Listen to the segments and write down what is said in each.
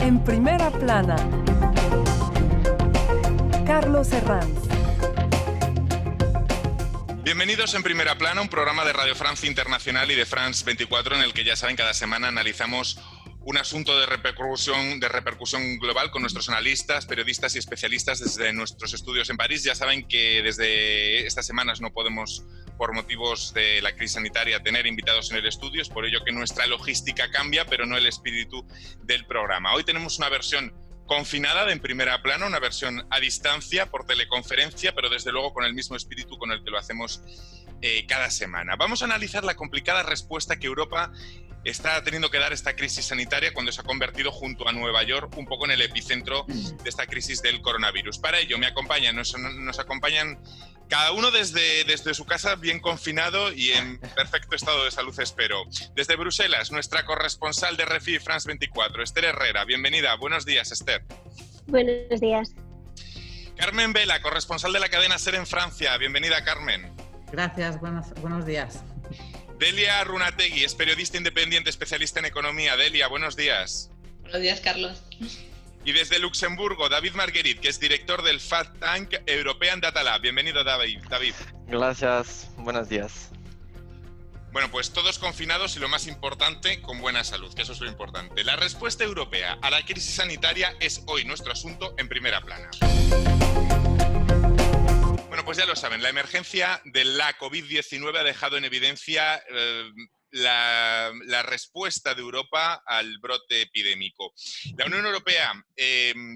En primera plana, Carlos Herranz. Bienvenidos en Primera Plana, un programa de Radio France Internacional y de France 24 en el que, ya saben, cada semana analizamos un asunto de repercusión global con nuestros analistas, periodistas y especialistas desde nuestros estudios en París. Ya saben que desde estas semanas no podemos, por motivos de la crisis sanitaria, tener invitados en el estudio. Es por ello que nuestra logística cambia, pero no el espíritu del programa. Hoy tenemos una versión confinada de En Primera Plana, una versión a distancia por teleconferencia, pero desde luego con el mismo espíritu con el que lo hacemos cada semana. Vamos a analizar la complicada respuesta que Europa está teniendo que dar a esta crisis sanitaria cuando se ha convertido junto a Nueva York un poco en el epicentro de esta crisis del coronavirus. Para ello nos acompañan cada uno desde su casa, bien confinado y en perfecto estado de salud, espero. Desde Bruselas, nuestra corresponsal de RFI France 24, Esther Herrera. Bienvenida. Buenos días, Esther. Buenos días. Carmen Vela, corresponsal de la cadena SER en Francia. Bienvenida, Carmen. Gracias, buenos días. Delia Runategui es periodista independiente, especialista en economía. Delia, buenos días. Buenos días, Carlos. Y desde Luxemburgo, David Marguerite, que es director del think tank European Data Lab. Bienvenido, David. Gracias, buenos días. Bueno, pues todos confinados y, lo más importante, con buena salud, que eso es lo importante. La respuesta europea a la crisis sanitaria es hoy nuestro asunto en Primera Plana. Bueno, pues ya lo saben, la emergencia de la COVID-19 ha dejado en evidencia la respuesta de Europa al brote epidémico. La Unión Europea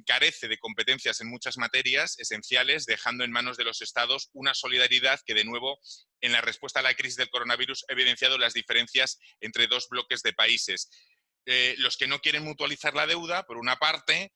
carece de competencias en muchas materias esenciales, dejando en manos de los Estados una solidaridad que, de nuevo, en la respuesta a la crisis del coronavirus ha evidenciado las diferencias entre dos bloques de países. Los que no quieren mutualizar la deuda, por una parte,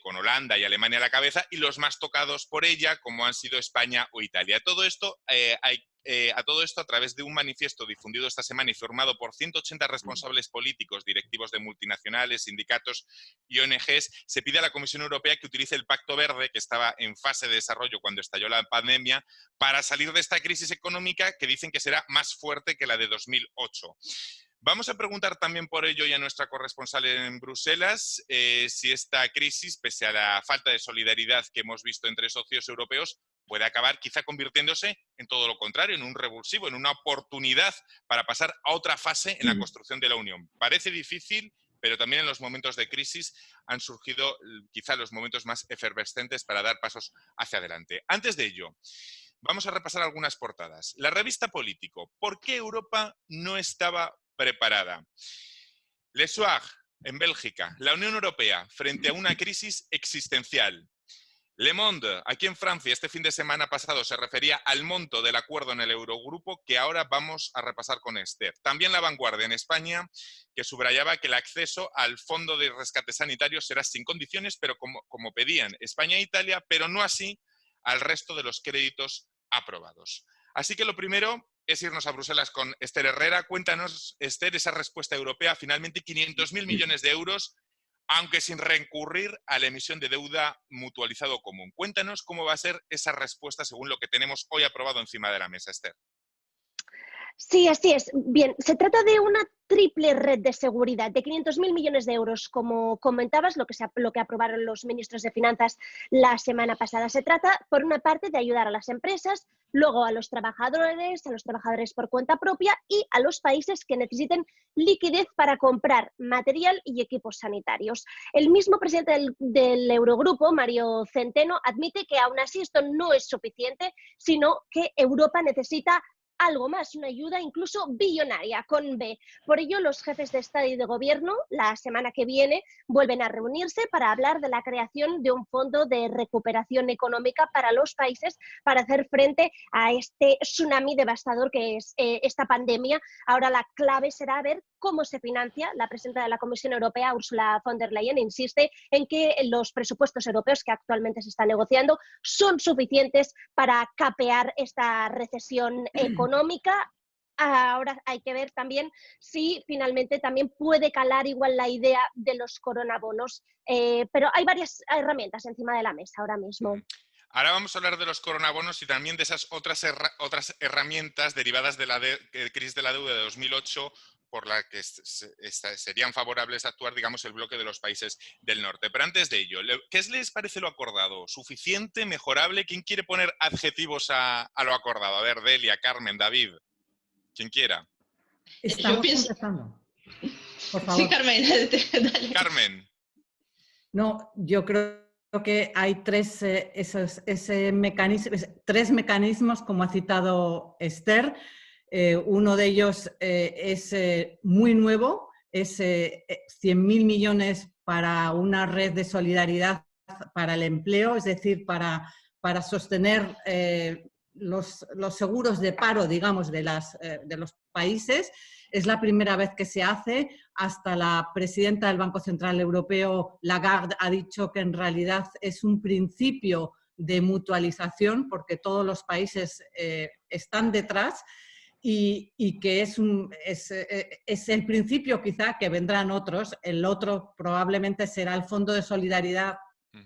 con Holanda y Alemania a la cabeza, y los más tocados por ella, como han sido España o Italia. Todo esto a través de un manifiesto difundido esta semana y firmado por 180 responsables políticos, directivos de multinacionales, sindicatos y ONGs, se pide a la Comisión Europea que utilice el Pacto Verde, que estaba en fase de desarrollo cuando estalló la pandemia, para salir de esta crisis económica que dicen que será más fuerte que la de 2008. Vamos a preguntar también por ello a nuestra corresponsal en Bruselas si esta crisis, pese a la falta de solidaridad que hemos visto entre socios europeos, puede acabar quizá convirtiéndose en todo lo contrario, en un revulsivo, en una oportunidad para pasar a otra fase en la construcción de la Unión. Parece difícil, pero también en los momentos de crisis han surgido quizá los momentos más efervescentes para dar pasos hacia adelante. Antes de ello, vamos a repasar algunas portadas. La revista Político, ¿por qué Europa no estaba preparada? Le Soir, en Bélgica, la Unión Europea frente a una crisis existencial. Le Monde, aquí en Francia, este fin de semana pasado se refería al monto del acuerdo en el Eurogrupo que ahora vamos a repasar con Esther. También La Vanguardia en España, que subrayaba que el acceso al fondo de rescate sanitario será sin condiciones, pero como pedían España e Italia, pero no así al resto de los créditos aprobados. Así que lo primero es irnos a Bruselas con Esther Herrera. Cuéntanos, Esther, esa respuesta europea, finalmente 500.000 millones de euros, aunque sin recurrir a la emisión de deuda mutualizado común. Cuéntanos cómo va a ser esa respuesta según lo que tenemos hoy aprobado encima de la mesa, Esther. Sí, así es. Bien, se trata de una triple red de seguridad de 500.000 millones de euros, como comentabas, lo que aprobaron los ministros de Finanzas la semana pasada. Se trata, por una parte, de ayudar a las empresas, luego a los trabajadores por cuenta propia y a los países que necesiten liquidez para comprar material y equipos sanitarios. El mismo presidente del Eurogrupo, Mario Centeno, admite que aún así esto no es suficiente, sino que Europa necesita algo más, una ayuda incluso billonaria, con B. Por ello, los jefes de Estado y de Gobierno, la semana que viene, vuelven a reunirse para hablar de la creación de un fondo de recuperación económica para los países para hacer frente a este tsunami devastador que es esta pandemia. Ahora la clave será ver cómo se financia. La presidenta de la Comisión Europea, Ursula von der Leyen, insiste en que los presupuestos europeos que actualmente se están negociando son suficientes para capear esta recesión económica. Ahora hay que ver también si finalmente también puede calar igual la idea de los coronabonos, pero hay varias herramientas encima de la mesa ahora mismo. Ahora vamos a hablar de los coronabonos y también de esas otras herramientas derivadas de la crisis de la deuda de 2008, por la que serían favorables a actuar, digamos, el bloque de los países del norte. Pero antes de ello, ¿qué les parece lo acordado? ¿Suficiente? ¿Mejorable? ¿Quién quiere poner adjetivos a lo acordado? A ver, Delia, Carmen, David, quien quiera. Estamos pienso... empezando. Por favor. Sí, Carmen, dale. Carmen. No, yo creo que hay tres mecanismos, como ha citado Esther. Uno de ellos es muy nuevo, es 100.000 millones para una red de solidaridad para el empleo, es decir, para sostener los seguros de paro, digamos, de los países. Es la primera vez que se hace. Hasta la presidenta del Banco Central Europeo, Lagarde, ha dicho que en realidad es un principio de mutualización porque todos los países están detrás y que es el principio quizá que vendrán otros. El otro probablemente será el Fondo de Solidaridad,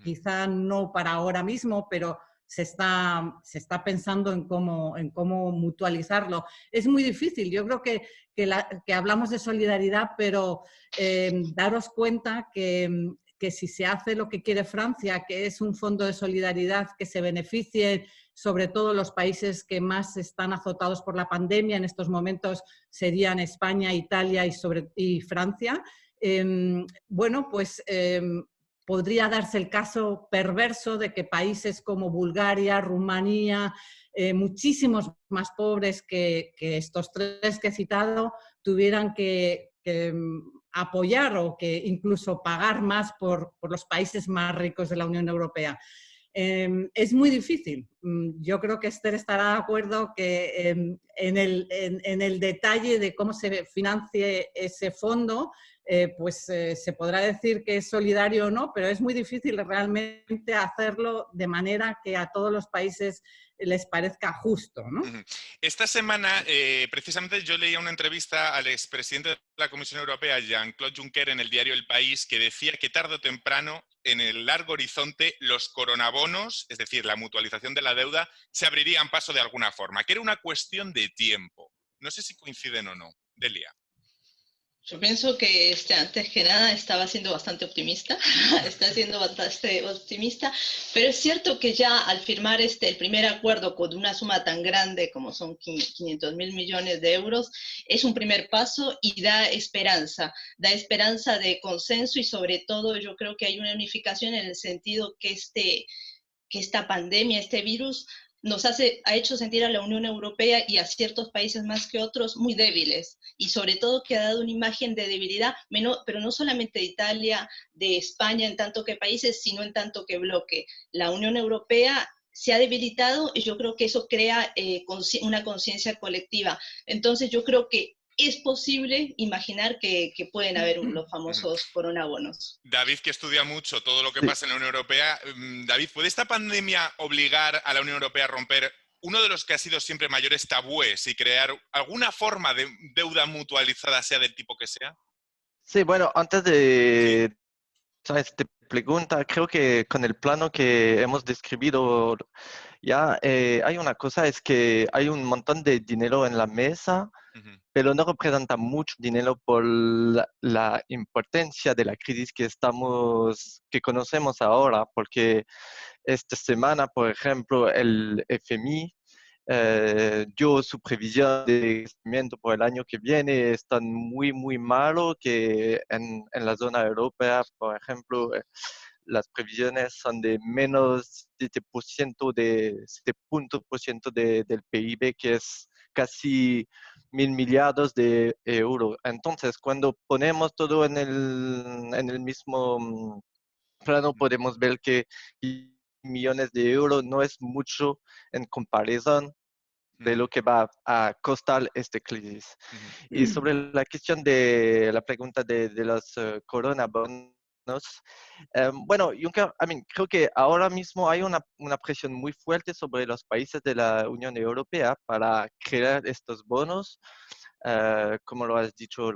quizá no para ahora mismo, pero se está pensando en cómo mutualizarlo. Es muy difícil. Yo creo que hablamos de solidaridad, pero daros cuenta que si se hace lo que quiere Francia, que es un fondo de solidaridad que se beneficie sobre todo los países que más están azotados por la pandemia, en estos momentos serían España, Italia y Francia, bueno, pues podría darse el caso perverso de que países como Bulgaria, Rumanía, muchísimos más pobres que estos tres que he citado, tuvieran que apoyar o que incluso pagar más por los países más ricos de la Unión Europea. Es muy difícil. Yo creo que Esther estará de acuerdo que en el detalle de cómo se financie ese fondo, pues se podrá decir que es solidario o no, pero es muy difícil realmente hacerlo de manera que a todos los países les parezca justo, ¿no? Esta semana, precisamente, yo leía una entrevista al expresidente de la Comisión Europea, Jean-Claude Juncker, en el diario El País, que decía que tarde o temprano, en el largo horizonte, los coronabonos, es decir, la mutualización de la deuda, se abrirían paso de alguna forma, que era una cuestión de tiempo. No sé si coinciden o no. Delia. Yo pienso que antes que nada estaba siendo bastante optimista, está siendo bastante optimista, pero es cierto que ya al firmar el primer acuerdo con una suma tan grande como son 500.000 millones de euros, es un primer paso y da esperanza de consenso y sobre todo yo creo que hay una unificación en el sentido que esta pandemia, este virus, ha hecho sentir a la Unión Europea y a ciertos países más que otros muy débiles y sobre todo que ha dado una imagen de debilidad, pero no solamente de Italia, de España en tanto que países, sino en tanto que bloque. La Unión Europea se ha debilitado y yo creo que eso crea una conciencia colectiva. Entonces yo creo que es posible imaginar que pueden haber los famosos coronabonos. David, que estudia mucho todo lo que pasa en la Unión Europea. David, ¿puede esta pandemia obligar a la Unión Europea a romper uno de los que ha sido siempre mayores tabúes y crear alguna forma de deuda mutualizada, sea del tipo que sea? Sí, bueno, antes de esta pregunta, creo que con el plano que hemos descrito ya hay una cosa, es que hay un montón de dinero en la mesa, pero no representa mucho dinero por la importancia de la crisis que conocemos ahora, porque esta semana, por ejemplo, el FMI dio su previsión de crecimiento por el año que viene, están muy, muy malo, que en la zona europea, por ejemplo, las previsiones son de menos 7%, de 7% del PIB, que es casi 1.000 millardos de euros. Entonces, cuando ponemos todo en el mismo plano, podemos ver que millones de euros no es mucho en comparación de lo que va a costar esta crisis. Y sobre la cuestión de la pregunta de los coronabonos, bueno, Juncker, creo que ahora mismo hay una presión muy fuerte sobre los países de la Unión Europea para crear estos bonos, como lo has dicho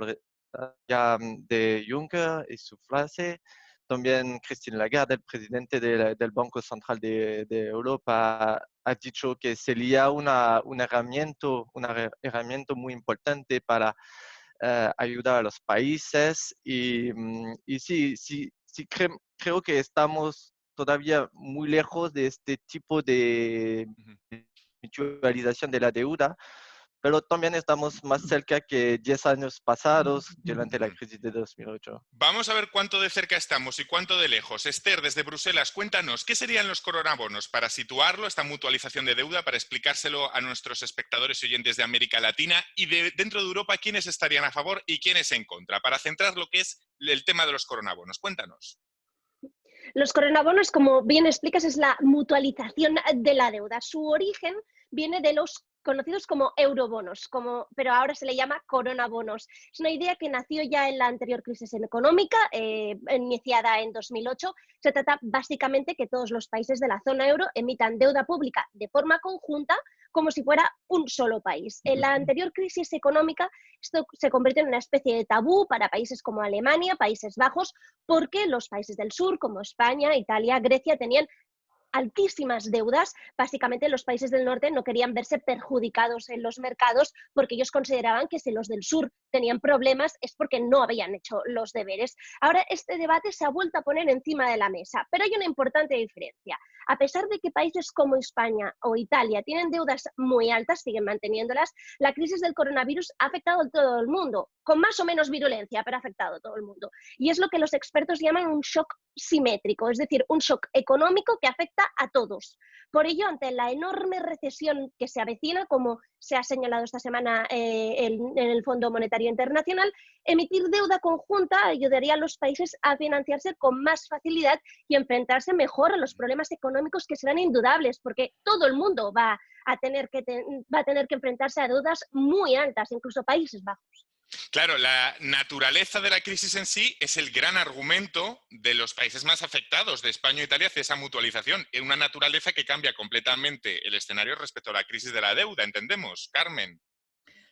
ya de Juncker y su frase. También Christine Lagarde, el presidente del Banco Central de Europa, ha dicho que sería una herramienta muy importante para ayudar a los países y sí, creo que estamos todavía muy lejos de este tipo de mutualización de la deuda, pero también estamos más cerca que 10 años pasados durante la crisis de 2008. Vamos a ver cuánto de cerca estamos y cuánto de lejos. Esther, desde Bruselas, cuéntanos, ¿qué serían los coronabonos? Para situarlo, esta mutualización de deuda, para explicárselo a nuestros espectadores y oyentes de América Latina y dentro de Europa, ¿quiénes estarían a favor y quiénes en contra? Para centrar lo que es el tema de los coronabonos. Cuéntanos. Los coronabonos, como bien explicas, es la mutualización de la deuda. Su origen viene de los conocidos como eurobonos, pero ahora se le llama coronabonos. Es una idea que nació ya en la anterior crisis económica, iniciada en 2008. Se trata básicamente que todos los países de la zona euro emitan deuda pública de forma conjunta, como si fuera un solo país. En la anterior crisis económica esto se convirtió en una especie de tabú para países como Alemania, Países Bajos, porque los países del sur, como España, Italia, Grecia, tenían altísimas deudas. Básicamente los países del norte no querían verse perjudicados en los mercados porque ellos consideraban que si los del sur tenían problemas es porque no habían hecho los deberes. Ahora este debate se ha vuelto a poner encima de la mesa, pero hay una importante diferencia. A pesar de que países como España o Italia tienen deudas muy altas, siguen manteniéndolas, la crisis del coronavirus ha afectado a todo el mundo, con más o menos virulencia, pero ha afectado a todo el mundo. Y es lo que los expertos llaman un shock simétrico, es decir, un shock económico que afecta a todos. Por ello, ante la enorme recesión que se avecina, como se ha señalado esta semana en el Fondo Monetario Internacional, emitir deuda conjunta ayudaría a los países a financiarse con más facilidad y enfrentarse mejor a los problemas económicos que serán indudables, porque todo el mundo va a tener que enfrentarse a deudas muy altas, incluso Países Bajos. Claro, la naturaleza de la crisis en sí es el gran argumento de los países más afectados, de España e Italia, hacia esa mutualización. Es una naturaleza que cambia completamente el escenario respecto a la crisis de la deuda, ¿entendemos? Carmen.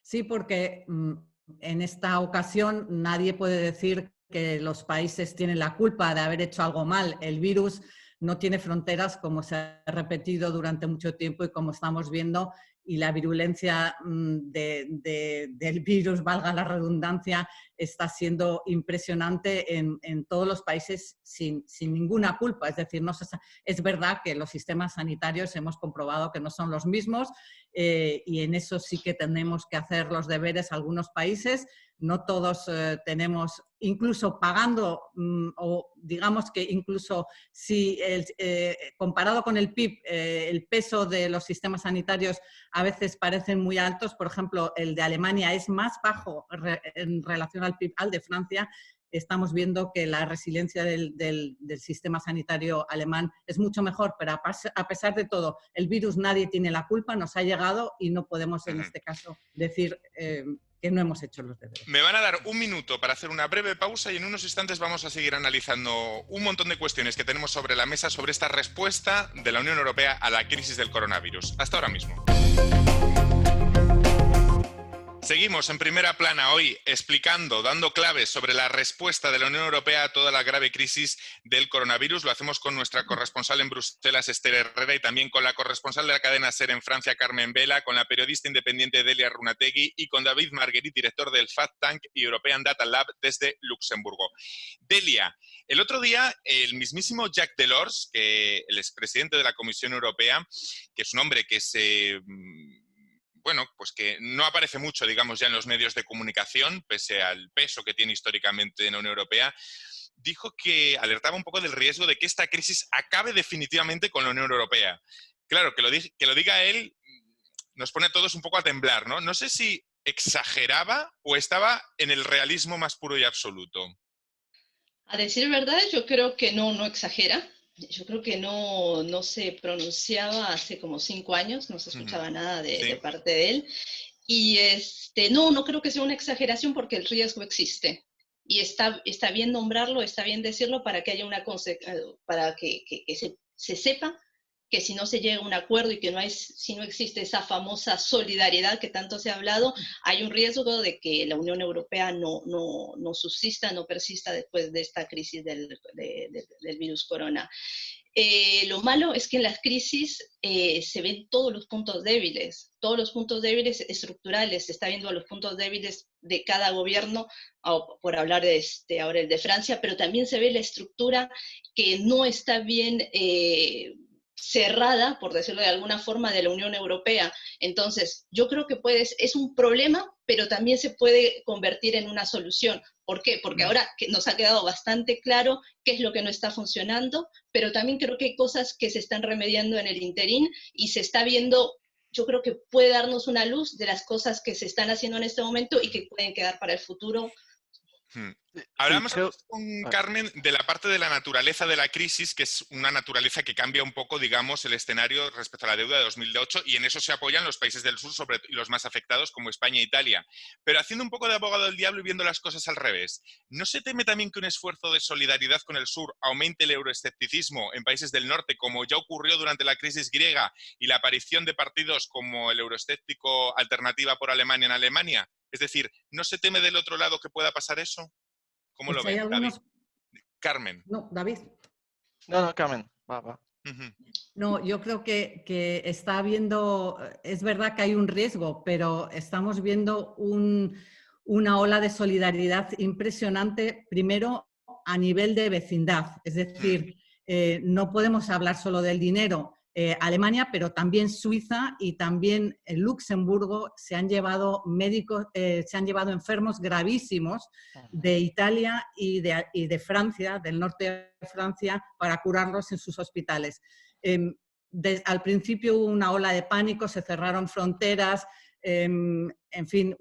Sí, porque en esta ocasión nadie puede decir que los países tienen la culpa de haber hecho algo mal. El virus no tiene fronteras, como se ha repetido durante mucho tiempo y como estamos viendo, y la virulencia del virus, valga la redundancia, está siendo impresionante en todos los países sin ninguna culpa. Es decir, es verdad que los sistemas sanitarios hemos comprobado que no son los mismos y en eso sí que tenemos que hacer los deberes algunos países. No todos tenemos, incluso pagando, o digamos que incluso si comparado con el PIB, el peso de los sistemas sanitarios a veces parecen muy altos. Por ejemplo, el de Alemania es más bajo en relación al PIB al de Francia. Estamos viendo que la resiliencia del sistema sanitario alemán es mucho mejor, pero a pesar de todo, el virus nadie tiene la culpa, nos ha llegado y no podemos en este caso decir que no hemos hecho los deberes. Me van a dar un minuto para hacer una breve pausa y en unos instantes vamos a seguir analizando un montón de cuestiones que tenemos sobre la mesa sobre esta respuesta de la Unión Europea a la crisis del coronavirus. Hasta ahora mismo. Seguimos en Primera Plana hoy explicando, dando claves sobre la respuesta de la Unión Europea a toda la grave crisis del coronavirus. Lo hacemos con nuestra corresponsal en Bruselas, Esther Herrera, y también con la corresponsal de la cadena SER en Francia, Carmen Vela, con la periodista independiente Delia Runategui y con David Marguerite, director del Think Tank y European Data Lab desde Luxemburgo. Delia, el otro día el mismísimo Jacques Delors, que el expresidente de la Comisión Europea, que es un hombre que pues que no aparece mucho, digamos, ya en los medios de comunicación, pese al peso que tiene históricamente en la Unión Europea, dijo que alertaba un poco del riesgo de que esta crisis acabe definitivamente con la Unión Europea. Claro, que lo diga él nos pone a todos un poco a temblar, ¿no? No sé si exageraba o estaba en el realismo más puro y absoluto. A decir verdad, yo creo que no exagera. Yo creo que no se pronunciaba hace como 5 años, no se escuchaba nada de parte de él. Y no creo que sea una exageración porque el riesgo existe. Y está bien nombrarlo, está bien decirlo para que haya para que se sepa que si no se llega a un acuerdo y que si no existe esa famosa solidaridad que tanto se ha hablado, hay un riesgo de que la Unión Europea no subsista, no persista después de esta crisis del virus corona. Lo malo es que en las crisis se ven todos los puntos débiles estructurales, se está viendo los puntos débiles de cada gobierno, por hablar de ahora el de Francia, pero también se ve la estructura que no está bien cerrada, por decirlo de alguna forma, de la Unión Europea. Entonces, yo creo que es un problema, pero también se puede convertir en una solución. ¿Por qué? Porque ahora nos ha quedado bastante claro qué es lo que no está funcionando, pero también creo que hay cosas que se están remediando en el interín y se está viendo, yo creo que puede darnos una luz de las cosas que se están haciendo en este momento y que pueden quedar para el futuro. Hablamos con Carmen de la parte de la naturaleza de la crisis, que es una naturaleza que cambia un poco, digamos, el escenario respecto a la deuda de 2008, y en eso se apoyan los países del sur, sobre los más afectados, como España e Italia. Pero haciendo un poco de abogado del diablo y viendo las cosas al revés, ¿no se teme también que un esfuerzo de solidaridad con el sur aumente el euroescepticismo en países del norte, como ya ocurrió durante la crisis griega y la aparición de partidos como el euroescéptico Alternativa por Alemania en Alemania? Es decir, ¿no se teme del otro lado que pueda pasar eso? ¿Cómo lo ven, David? Carmen. No, David. No, Carmen, va. No, yo creo que está habiendo, es verdad que hay un riesgo, pero estamos viendo una ola de solidaridad impresionante, primero a nivel de vecindad. Es decir, no podemos hablar solo del dinero. Alemania, pero también Suiza y también Luxemburgo se han llevado enfermos gravísimos de Italia y de Francia, del norte de Francia, para curarlos en sus hospitales. Al principio hubo una ola de pánico, se cerraron fronteras, en fin,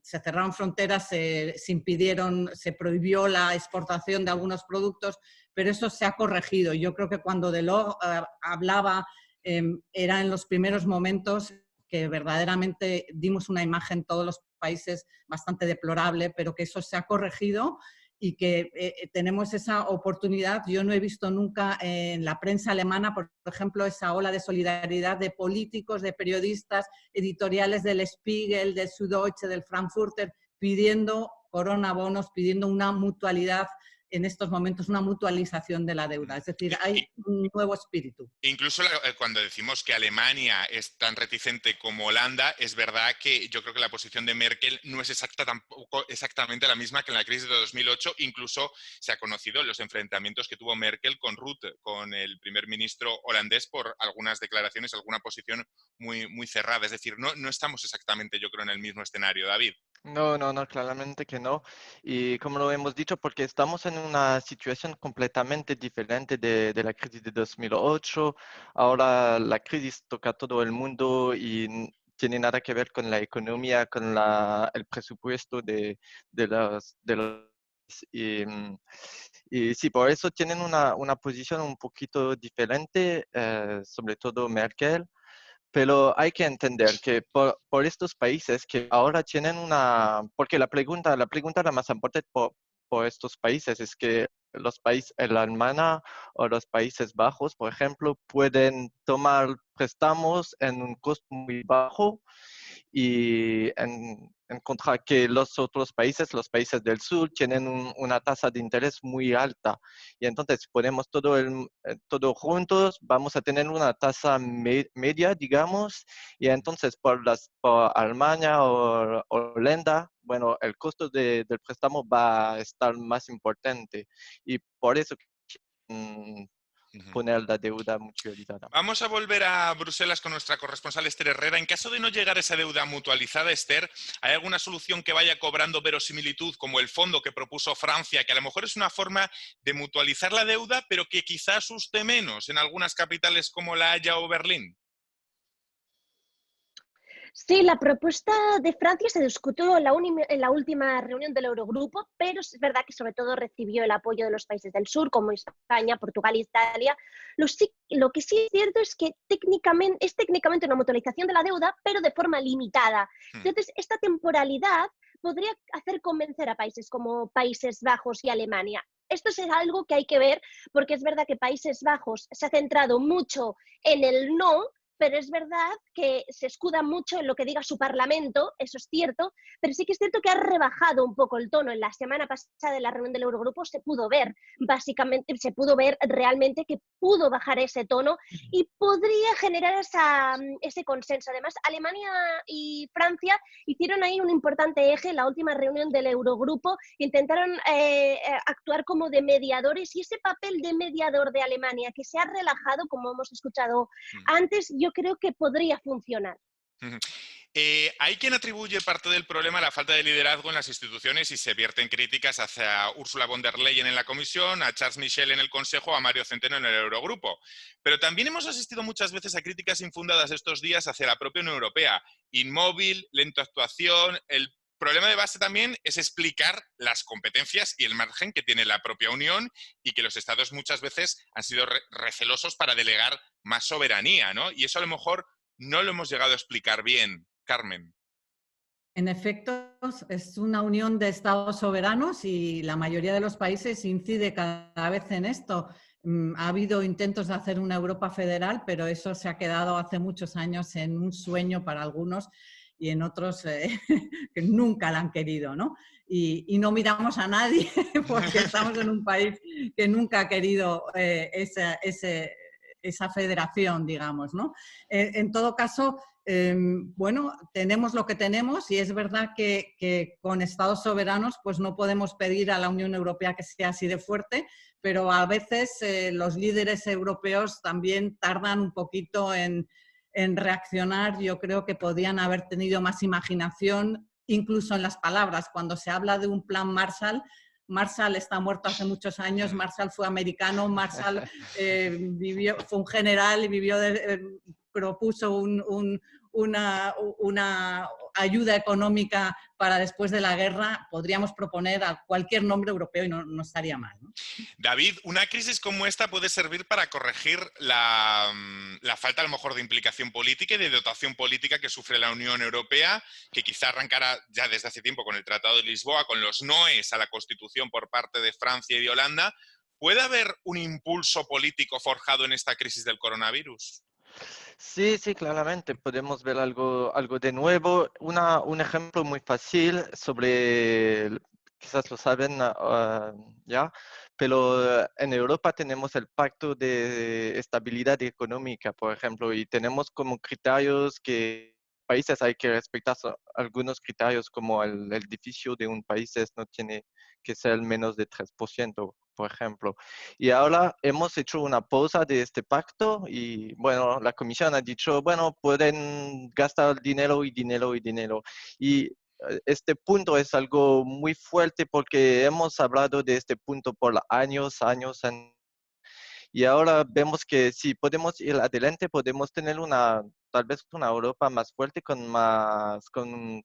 se cerraron fronteras, se prohibió la exportación de algunos productos, pero eso se ha corregido. Yo creo que cuando Delors hablaba, era en los primeros momentos que verdaderamente dimos una imagen todos los países bastante deplorable, pero que eso se ha corregido y que tenemos esa oportunidad. Yo no he visto nunca en la prensa alemana, por ejemplo, esa ola de solidaridad de políticos, de periodistas, editoriales del Spiegel, del Süddeutsche, del Frankfurter, pidiendo coronabonos, pidiendo una mutualidad en estos momentos, una mutualización de la deuda. Es decir, hay un nuevo espíritu. Incluso cuando decimos que Alemania es tan reticente como Holanda, es verdad que yo creo que la posición de Merkel no es tampoco exactamente la misma que en la crisis de 2008. Incluso se ha conocido los enfrentamientos que tuvo Merkel con Rutte, con el primer ministro holandés, por algunas declaraciones, alguna posición muy, muy cerrada. Es decir, no estamos exactamente, yo creo, en el mismo escenario, David. No, claramente que no. Y como lo hemos dicho, porque estamos en una situación completamente diferente de la crisis de 2008. Ahora la crisis toca a todo el mundo y tiene nada que ver con la economía, con el presupuesto de los y sí, por eso tienen una posición un poquito diferente, sobre todo Merkel. Pero hay que entender que por estos países que ahora tienen porque la pregunta la más importante por estos países es que los países, el Alemania o los Países Bajos, por ejemplo, pueden tomar préstamos en un costo muy bajo y en contra que los otros países, los países del sur, tienen una tasa de interés muy alta. Y entonces ponemos todo juntos, vamos a tener una tasa media, digamos, y entonces por Alemania o Holanda, bueno, el costo del préstamo va a estar más importante. Y por eso poner la deuda mutualizada. Vamos a volver a Bruselas con nuestra corresponsal Esther Herrera. En caso de no llegar a esa deuda mutualizada, Esther, ¿hay alguna solución que vaya cobrando verosimilitud, como el fondo que propuso Francia, que a lo mejor es una forma de mutualizar la deuda, pero que quizás asuste menos en algunas capitales como La Haya o Berlín? Sí, la propuesta de Francia se discutió en la última reunión del Eurogrupo, pero es verdad que sobre todo recibió el apoyo de los países del sur, como España, Portugal e Italia. Lo que sí es cierto es que es técnicamente una mutualización de la deuda, pero de forma limitada. Entonces, esta temporalidad podría hacer convencer a países como Países Bajos y Alemania. Esto es algo que hay que ver, porque es verdad que Países Bajos se ha centrado mucho en el no, pero es verdad que se escuda mucho en lo que diga su Parlamento, eso es cierto, pero sí que es cierto que ha rebajado un poco el tono. En la semana pasada, en la reunión del Eurogrupo, se pudo ver realmente que pudo bajar ese tono y podría generar ese consenso. Además, Alemania y Francia hicieron ahí un importante eje en la última reunión del Eurogrupo, intentaron actuar como de mediadores, y ese papel de mediador de Alemania, que se ha relajado, como hemos escuchado antes, yo creo que podría funcionar. Hay quien atribuye parte del problema a la falta de liderazgo en las instituciones y se vierten críticas hacia Ursula von der Leyen en la Comisión, a Charles Michel en el Consejo, a Mario Centeno en el Eurogrupo. Pero también hemos asistido muchas veces a críticas infundadas estos días hacia la propia Unión Europea. Inmóvil, lento actuación. El problema de base también es explicar las competencias y el margen que tiene la propia Unión, y que los Estados muchas veces han sido recelosos para delegar más soberanía, ¿no? Y eso a lo mejor no lo hemos llegado a explicar bien. Carmen. En efecto, es una unión de estados soberanos y la mayoría de los países incide cada vez en esto. Ha habido intentos de hacer una Europa federal, pero eso se ha quedado hace muchos años en un sueño para algunos y en otros que nunca la han querido, ¿no? Y no miramos a nadie porque estamos en un país que nunca ha querido esa federación, digamos, ¿no? En todo caso, bueno, tenemos lo que tenemos y es verdad que con estados soberanos pues no podemos pedir a la Unión Europea que sea así de fuerte, pero a veces los líderes europeos también tardan un poquito en reaccionar. Yo creo que podían haber tenido más imaginación, incluso en las palabras. Cuando se habla de un plan Marshall está muerto hace muchos años, Marshall fue americano, Marshall fue un general y propuso una ayuda económica para después de la guerra. Podríamos proponer a cualquier nombre europeo y no estaría mal, ¿no? David, una crisis como esta puede servir para corregir la falta a lo mejor de implicación política y de dotación política que sufre la Unión Europea, que quizá arrancara ya desde hace tiempo con el Tratado de Lisboa, con los noes a la Constitución por parte de Francia y de Holanda. ¿Puede haber un impulso político forjado en esta crisis del coronavirus? Sí, sí, claramente podemos ver algo de nuevo. Un ejemplo muy fácil quizás lo saben ya, pero en Europa tenemos el Pacto de Estabilidad Económica, por ejemplo, y tenemos como criterios que países hay que respetar algunos criterios, como el déficit de un país no tiene que ser menos de 3%, por ejemplo. Y ahora hemos hecho una pausa de este pacto y, bueno, la Comisión ha dicho, bueno, pueden gastar dinero y dinero y dinero. Y este punto es algo muy fuerte porque hemos hablado de este punto por años. Y ahora vemos que si podemos ir adelante, podemos tener tal vez una Europa más fuerte con un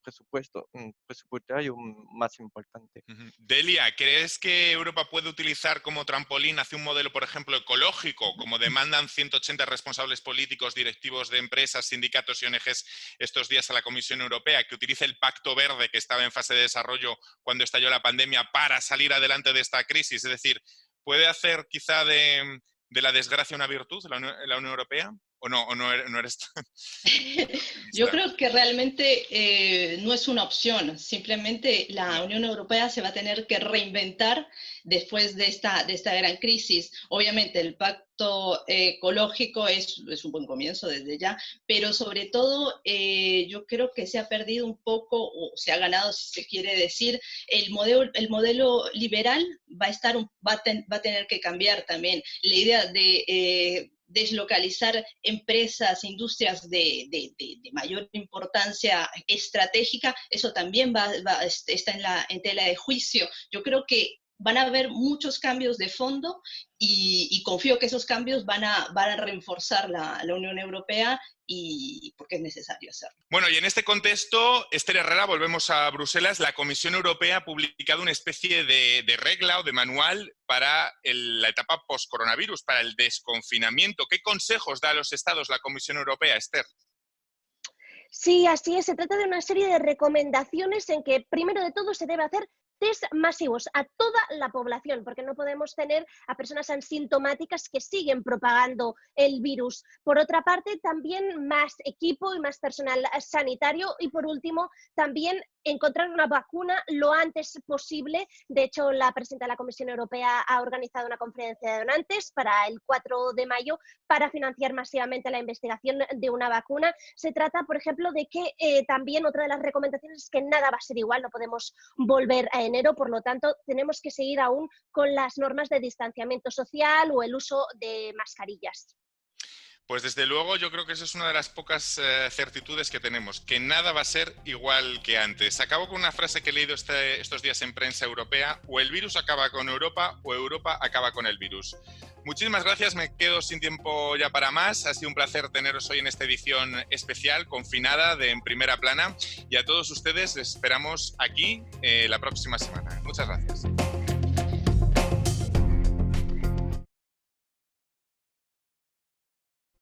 presupuestario más importante. Delia, ¿crees que Europa puede utilizar como trampolín hacia un modelo, por ejemplo, ecológico, como demandan 180 responsables políticos, directivos de empresas, sindicatos y ONGs estos días a la Comisión Europea, que utilice el Pacto Verde que estaba en fase de desarrollo cuando estalló la pandemia para salir adelante de esta crisis? Es decir, ¿puede hacer quizá de la desgracia una virtud la Unión Europea? ¿O no eres tan... Yo creo que realmente no es una opción. Simplemente la Unión Europea se va a tener que reinventar después de esta gran crisis. Obviamente el pacto ecológico es un buen comienzo desde ya, pero sobre todo yo creo que se ha perdido un poco, o se ha ganado, si se quiere decir, el modelo liberal va a tener que cambiar también. La idea de deslocalizar empresas, industrias de mayor importancia estratégica, eso también está en tela de juicio. Yo creo que van a haber muchos cambios de fondo y confío que esos cambios van a reforzar la Unión Europea y porque es necesario hacerlo. Bueno, y en este contexto, Esther Herrera, volvemos a Bruselas. La Comisión Europea ha publicado una especie de regla o de manual para la etapa post-coronavirus, para el desconfinamiento. ¿Qué consejos da a los Estados la Comisión Europea, Esther? Sí, así es. Se trata de una serie de recomendaciones en que, primero de todo, se debe hacer test masivos a toda la población, porque no podemos tener a personas asintomáticas que siguen propagando el virus. Por otra parte, también más equipo y más personal sanitario y, por último, también encontrar una vacuna lo antes posible. De hecho, la presidenta de la Comisión Europea ha organizado una conferencia de donantes para el 4 de mayo para financiar masivamente la investigación de una vacuna. Se trata, por ejemplo, de que también otra de las recomendaciones es que nada va a ser igual, no podemos volver a enero, por lo tanto, tenemos que seguir aún con las normas de distanciamiento social o el uso de mascarillas. Pues desde luego yo creo que esa es una de las pocas certitudes que tenemos, que nada va a ser igual que antes. Acabo con una frase que he leído estos días en prensa europea: o el virus acaba con Europa o Europa acaba con el virus. Muchísimas gracias, me quedo sin tiempo ya para más. Ha sido un placer teneros hoy en esta edición especial, confinada, de En Primera Plana. Y a todos ustedes les esperamos aquí la próxima semana. Muchas gracias.